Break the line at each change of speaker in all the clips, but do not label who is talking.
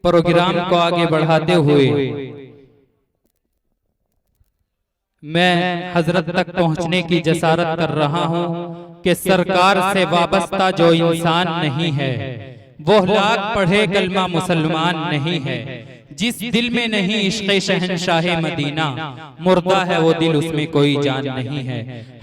Programme को आगे बढ़ाते हुए मैं हजरत तक पहुंचने की जसारत कर रहा हूं कि सरकार से वाबस्ता जो इंसान नहीं है वो लाख पढ़े कलमा मुसलमान नहीं है। जिस दिल में नहीं इश्क़े शहंशाहे मदीना, मुर्दा है वो दिल, उसमें कोई जान नहीं है।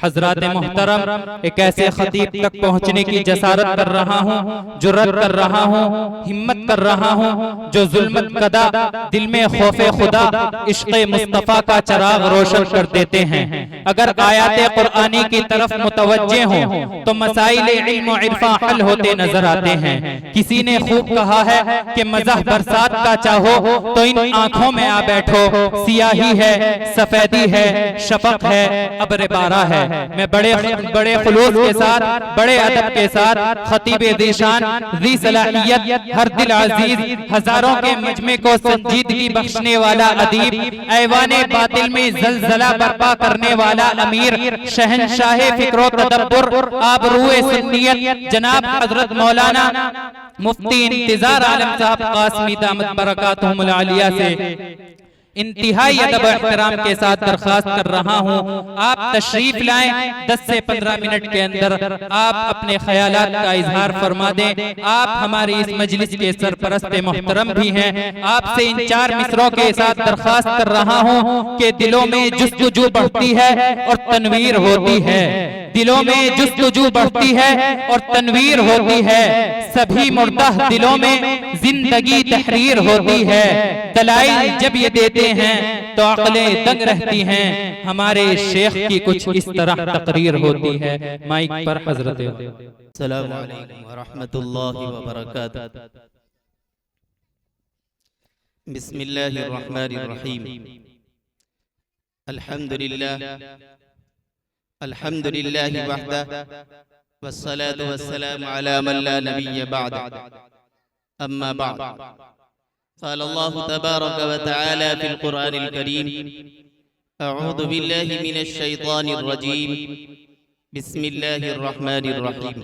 हजरात मोहतरम, एक ऐसे खतीब तक पहुंचने की जसारत कर रहा हूं, जुर्रत कर रहा हूं, हिम्मत कर रहा हूं, जो जुल्मत कदा दिल में खौफे खुदा इश्क़े मुस्तफ़ा का चिराग रोशन कर देते हैं। अगर आयाते कुरानी की तरफ मुतवज्जे हों तो मसाइल इल्म व इरफा हल होते नजर आते हैं। किसी ने खूब कहा है कि मज़ह बरसात का चाहो तो इन आंखों में आ बैठो, सियाही है, सफेदी है, शफक है, अब्र बारा है। मैं बड़े खुलूस के साथ, बड़े अदब के साथ खतीब ज़ीशान ज़ी सलाहियत, हर दिल अजीज, हजारों के मजमे को संजीदगी बख्शने वाला अदीब, ऐवाने बातिल में जलजला बर्पा करने वाला अमीर, शहंशाहे फिक्रो तदब्बुर, आबरूए सुन्नियत, जनाब हजरत मौलाना मुफ्ती इंतजार आलम साहब कासमी दामत बरकातुहुमुल आलिया से इंतहाई अदब एहतराम के साथ दरख्वास्त कर रहा हूँ, आप तशरीफ लाएं। 10 से 15 मिनट के अंदर आप अपने ख्यालात का इजहार फरमा दें। आप हमारी इस मजलिस के सरपरस्त मोहतरम भी हैं। आपसे इन 4 मिसरों के साथ दरख्वास्त कर रहा हूँ कि दिलों में जुस्तजू बढ़ती है और तनवीर होती है, दिलों में जुस्तजू बढ़ती है और तनवीर होती है। सभी मुर्दा दिलों में जिंदगी तहरीर होती है। दलाइल जब ये देते हैं तो अक्लें दंग रहती हैं। हमारे शेख की कुछ इस तरह तकरीर होती है। माइक पर हजरत।
अस्सलामु अलैकुम व रहमतुल्लाहि व बरकातुहू। बिस्मिल्लाहिर रहमानिर रहीम। अल्हम्दुलिल्लाहि वहदा वस्सलातु वस्सलामु अला मन ला नबिय्य बअद। अम्मा बअद, क़ाल अल्लाहु तबारक व तआला फ़िल क़ुरआनिल करीम, अऊज़ु बिल्लाहि मिनश शैतानिर रजीम, बिस्मिल्लाहिर रहमानिर रहीम।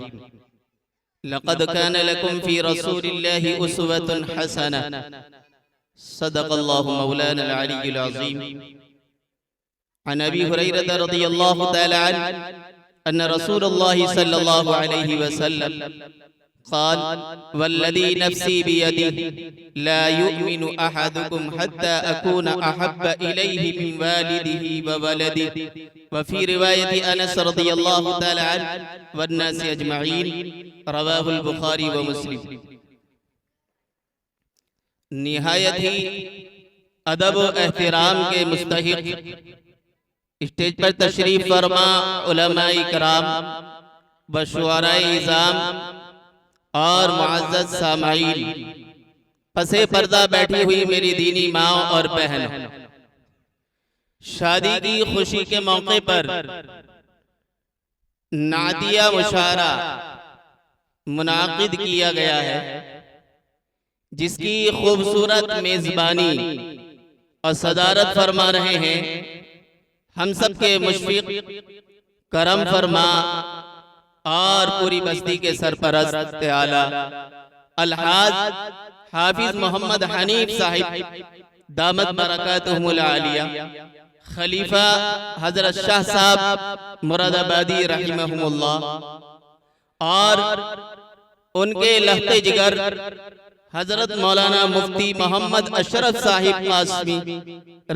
लक़द कान लकुम फ़ी रसूलिल्लाहि उस्वतुन हसनह, सदक़ल्लाहु मौलाना अल-अलिय्युल अज़ीम। अन अबी हुरैरह रज़ियल्लाहु तआला अन्हु अन्न रसूलुल्लाहि सल्लल्लाहु अलैहि वसल्लम क़ाल वल्लज़ी नफ़्सी बियदिही ला युमिनु अहदुकुम हत्ता अकूना अहब्ब इलैहि मिन वालिदिही व वलदिही व फ़ी रिवायति अनस रज़ियल्लाहु तआला अन्हु वन्नासि अजमईन। रवाहुल बुखारी व मुस्लिम। निहायत ही अदब व एहतराम के मुस्तहिक़ स्टेज पर तशरीफ फरमा उलमाए इकराम व शुअराए इज़ाम और मुअज़्ज़ज़ सामाईन, पसे पर्दा बैठी हुई मेरी दीनी माँ और बहन, शादी की खुशी के मौके पर नादिया मुशारा मुनाकिद किया गया है, जिसकी खूबसूरत मेजबानी और सदारत फरमा रहे हैं हम सब के मुशफ़िक़, करम फरमा और पूरी बस्ती के सरपरस्त आला अलहाज हाफिज मोहम्मद हनीफ साहिब दामत बरकातुहुमुल आलिया, खलीफा हजरत शाह साहब मुरादाबादी रहिमहुमुल्लाह और उनके लहते जिगर हजरत मौलाना मुफ्ती मोहम्मद अशरफ साहिब कासमी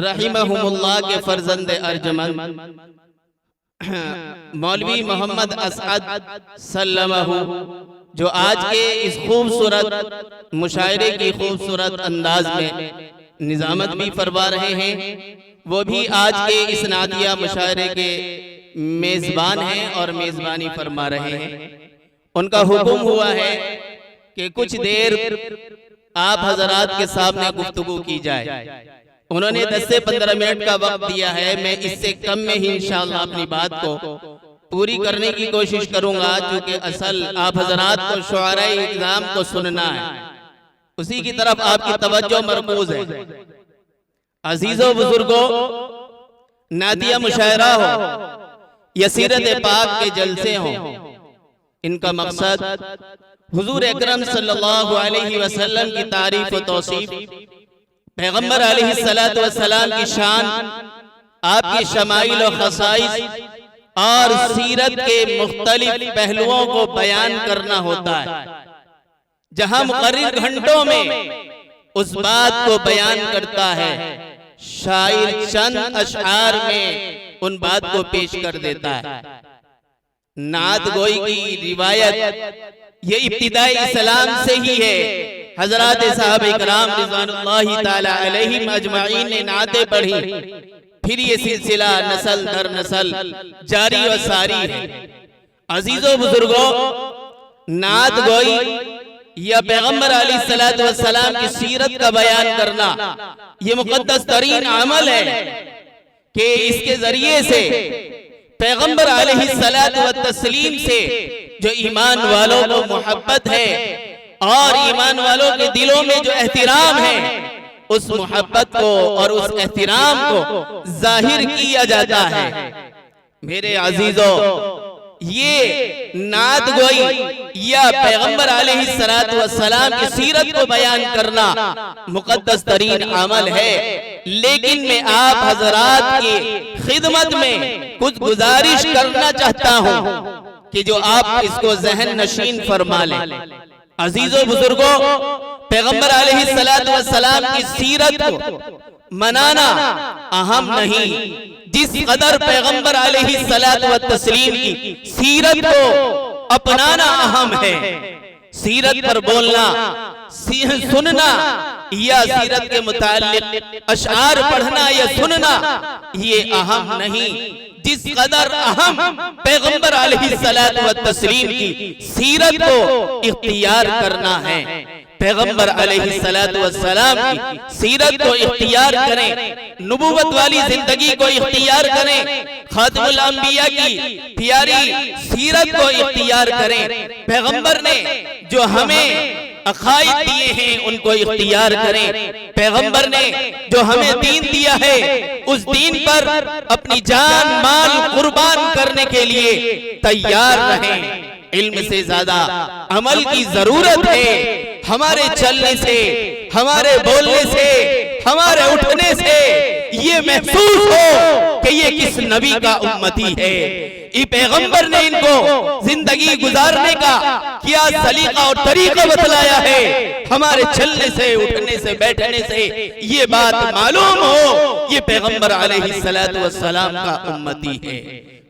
रहिमहुमुल्लाह के फर्जंद अर्जमंद मौलवी मोहम्मद असअद सल्लमहु, जो आज के इस खूबसूरत मुशायरे की खूबसूरत अंदाज में निजामत भी फरमा रहे हैं, वो भी आज के इस नादिया मुशायरे के मेजबान हैं और मेजबानी फरमा रहे हैं। उनका हुक्म हुआ है कि कुछ देर आप हजरात के सामने गुफ्तगू की जाए। उन्होंने 10 से 15 मिनट का वक्त दिया है। मैं इससे कम में ही इंशाअल्लाह अपनी बात को पूरी करने की कोशिश करूंगा, क्योंकि असल आप हजरात को शुअराए इज़ाम को सुनना है, उसी की तरफ आपकी तवज्जो मरकूज है। अजीजों बुजुर्गों, नादिया मुशायरा हो या सीरत पाक के जलसे हों, इनका मकसद हुजूर अकरम सल्लल्लाहु अलैहि वसल्लम की तारीफ व तौसीफ, पैगंबर अलैहिस्सलातु वस्सलाम की शान, आपकी शमाइल और खसाइस और सीरत के मुख्तलिफ पहलुओं को बयान करना होता है। जहां मुकर्रिर घंटों में उस बात को बयान करता है, शायर चंद अशआर में उन बात को पेश कर देता है। नात गोई की रिवायत ये इब्तिदाई इस्लाम से ही है। हजरत साहब इकराम रिज़वानुल्लाहि ताला अलैहिम अजमाइन ने नातें पढ़ी, फिर ये सिलसिला नस्ल दर नस्ल जारी व सारी है। अजीजों बुजुर्गों, नात गोई या पैगंबर अलैहिस्सलातु वस्सलाम की सीरत का बयान करना ये मुकद्दस तरीन अमल है कि इसके जरिए से पैगंबर अलैहिस्सलातु वत्तस्लीम से जो ईमान वालों को मोहब्बत है और ईमान वालों के दिलों में जो एहतिराम है, उस मोहब्बत को और उस एहतिराम को जाहिर किया जाता है। मेरे अजीजों, ये नात गोई या पैगंबर अलैहिस्सलातु वस्सलाम की सीरत को बयान करना मुकद्दस तरीन अमल है। लेकिन मैं आप हजरात की खिदमत में कुछ गुजारिश करना चाहता हूं कि जो आप इसको जहन नशीन फरमा लें। अजीजों बुजुर्गों, पैगंबर अलैहिस्सलातु वस्सलाम की सीरत को मनाना अहम नहीं, जिस कदर पैगंबर अलैहिस्सलातु वत्तस्लीम की सीरत को अपनाना अहम है। सीरत पर बोलना, सुनना या सीरत के मुताल्लिक अशआर पढ़ना या सुनना ये अहम नहीं, जिस कदर अहम पैगंबर अलैहिस्सलातु वत्तस्लीम की सीरत को इख्तियार करना है। पैगंबर अलैहिस्सलातु वस्सलाम की सीरत को इख्तियार करें, नबूवत वाली जिंदगी को इख्तियार करें, खातिमुल अंबिया की प्यारी सीरत को इख्तियार करें। पैगंबर ने जो हमें अकायद दिए हैं उनको इख्तियार करें। पैगंबर ने जो हमें दीन दिया है उस दीन पर अपनी जान माल कुर्बान करने के लिए तैयार रहें। इल्म से ज्यादा अमल की जरूरत है। हमारे चलने से, हमारे बोलने से, हमारे उठने से ये महसूस हो कि ये किस नबी का उम्मती है। ये पैगंबर ने इनको जिंदगी गुजारने का क्या सलीका और तरीका बतलाया है। हमारे चलने से, उठने से, बैठने से ये बात मालूम हो ये पैगंबर अलैहिस्सलातु वस्सलाम का उम्मती है।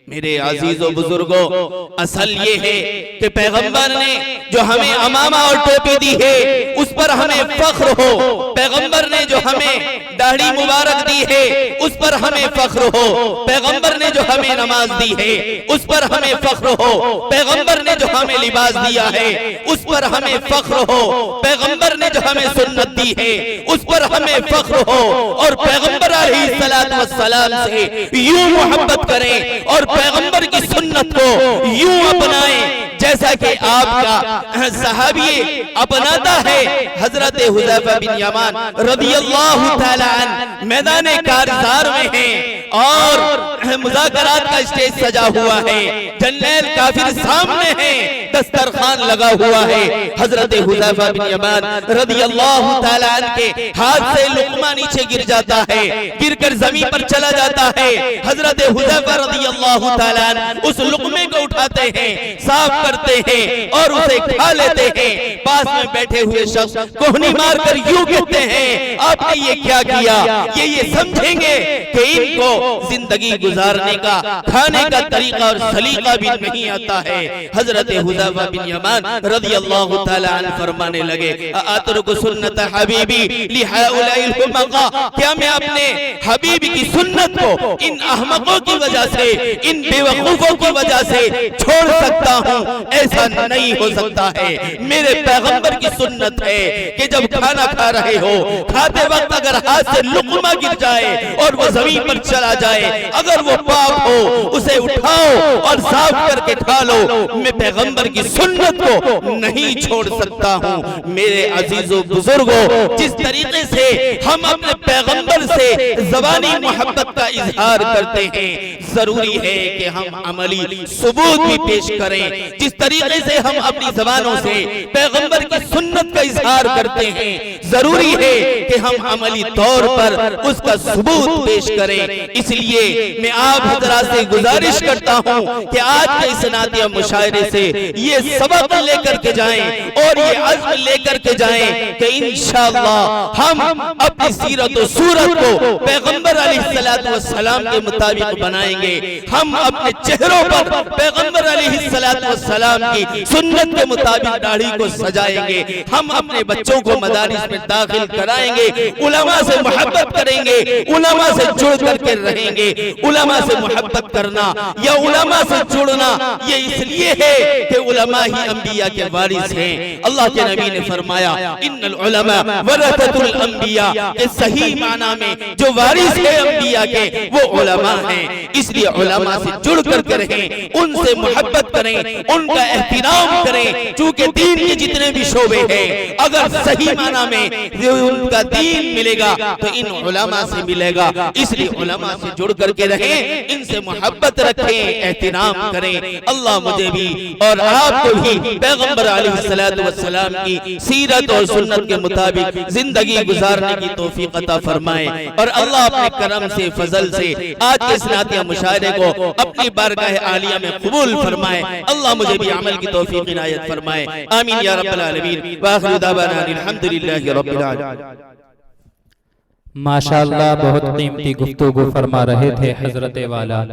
मेरे अजीजों बुजुर्गों, असल ये है कि पैगंबर ने जो हमें अमामा और टोपी दी है उस पर हमें फख्र हो। पैगंबर ने जो हमें दाढ़ी मुबारक दी है उस पर हमें फख्र हो। पैगंबर ने जो हमें नमाज दी है उस पर हमें फख्र हो। पैगंबर ने जो हमें लिबास दिया है उस पर हमें फख्र हो। पैगंबर ने जो हमें सुन्नत दी है उस पर हमें फख्र हो। और पैगंबर अलैहिस्सलातु वस्सलाम से यूं मोहब्बत करें और पैगंबर की सुन्नत को यूं अपनाएं जैसा कि आपका सहाबी अपनाता है। हजरत हुज़ैफा बिन यमान रदियल्लाहु ताला अन्हु मैदान कारज़ार में हैं और मुज़ाकरात का स्टेज सजा हुआ है। जन्नैल काफिर सामने हैं, दस्तरखान लगा हुआ है। हजरत हुज़ैफा बिन यमान रदियल्लाहु ताला अन्हु के हाथ से लुक़मा नीचे गिर जाता है, गिरकर जमीन पर चला जाता है। हजरत हुज़ैफा रदियल्लाहु ताला अन्हु उस लुक़मे को उठाते हैं, साफ करते हैं और उसे खा लेते हैं। पास में बैठे हुए शख्स कोहनी मारकर यूं कहते हैं, आपने ये क्या किया? ये समझेंगे कि इनको जिंदगी गुजारने का, खाने का तरीका और सलीका भी नहीं आता है। हजरत हुज़ैफा बिन यमान रदियल्लाहु ताला अन्हु फरमाने लगे, अतरुकु सुन्नत हबीबी लिहाउलाइल हुमका, क्या मैं अपने हबीब की सुन्नत को इन अहमकों की वजह से, इन बेवकूफों की वजह से छोड़ सकता हूँ? ऐसा नहीं हो सकता है। मेरे पैगंबर की सुन्नत है कि जब खाना खा रहे हो, खाते वक्त अगर हाथ से लुक़मा गिर जाए और वो जमीन पर चला जाए, अगर वो पाक हो उसे उठाओ और साफ करके खा लो। मैं पैगंबर की सुन्नत को नहीं छोड़ सकता हूँ। मेरे अजीजों बुजुर्गों, जिस तरीके से हम अपने पैगंबर से ज़बानी मोहब्बत का इजहार करते हैं, जरूरी है कि हम अमली सबूत भी पेश करें। जिस तरीके से हम अपनी ज़बानों से पैगंबर की सुन्नत का इजहार करते हैं, जरूरी है कि हम अमली तौर पर उसका सबूत पेश करें। इसलिए मैं आप हजरात से गुजारिश करता हूं कि आज के इस नातिया मुशायरे से ये सबक लेकर के जाएं और ये अज़्म लेकर के जाएं कि इंशाअल्लाह हम अपनी सीरत और सूरत को पैगंबर अलैहिस्सलातु वस्सलाम के मुताबिक बनाएंगे। हम अपने चेहरों पर पैगंबर अलैहिस्सलातु वस्सलाम की सुन्नत के मुताबिक दाढ़ी को सजाएंगे। हम अपने बच्चों को मदारिस में दाखिल कराएंगे, उलमा से मोहब्बत करेंगे, उलमा से जुड़ करके रहेंगे। उलमा से मोहब्बत करना या उलमा से जुड़ना ये इसलिए है कि उलमा ही अंबिया के वारिस हैं। अल्लाह के नबी ने फरमाया इन्नल उलमा वरसतुल अंबिया, के सही माना में जो वारिस है अंबिया के वो उलमा हैं। इसलिए उलमा से जुड़ करके रहें, उनसे मोहब्बत करें, उनका एहतराम करें। चूंकि दीन के जितने भी शोबे हैं, अगर सही माना में उनका दीन मिलेगा तो इन उलमा से मिलेगा। इसलिए उलमा से जुड़ करके रहें, इनसे मोहब्बत रखें, एहतराम करें। अल्लाह मुझे भी और आपको भी पैगंबर अलैहिस्सलातु वस्सलाम की सीरत और सुन्नत के मुताबिक जिंदगी गुजारने की तौफीक अता फरमाए। और अल्लाह अपने करम से, फजल से आज के इस नातिया मुशायरे को अपनी बारगाह आलिया में कबूल फरमाए। अल्लाह मुझे भी अमल की तौफीक इनायत फरमाए। आमीन या रब्बल आलमीन। व आखिरु दावाना अल्हम्दुलिल्लाहि रब्बिल आलमीन।
माशाअल्लाह, बहुत कीमती गुफ्तगू फरमा रहे थे हजरत वाला।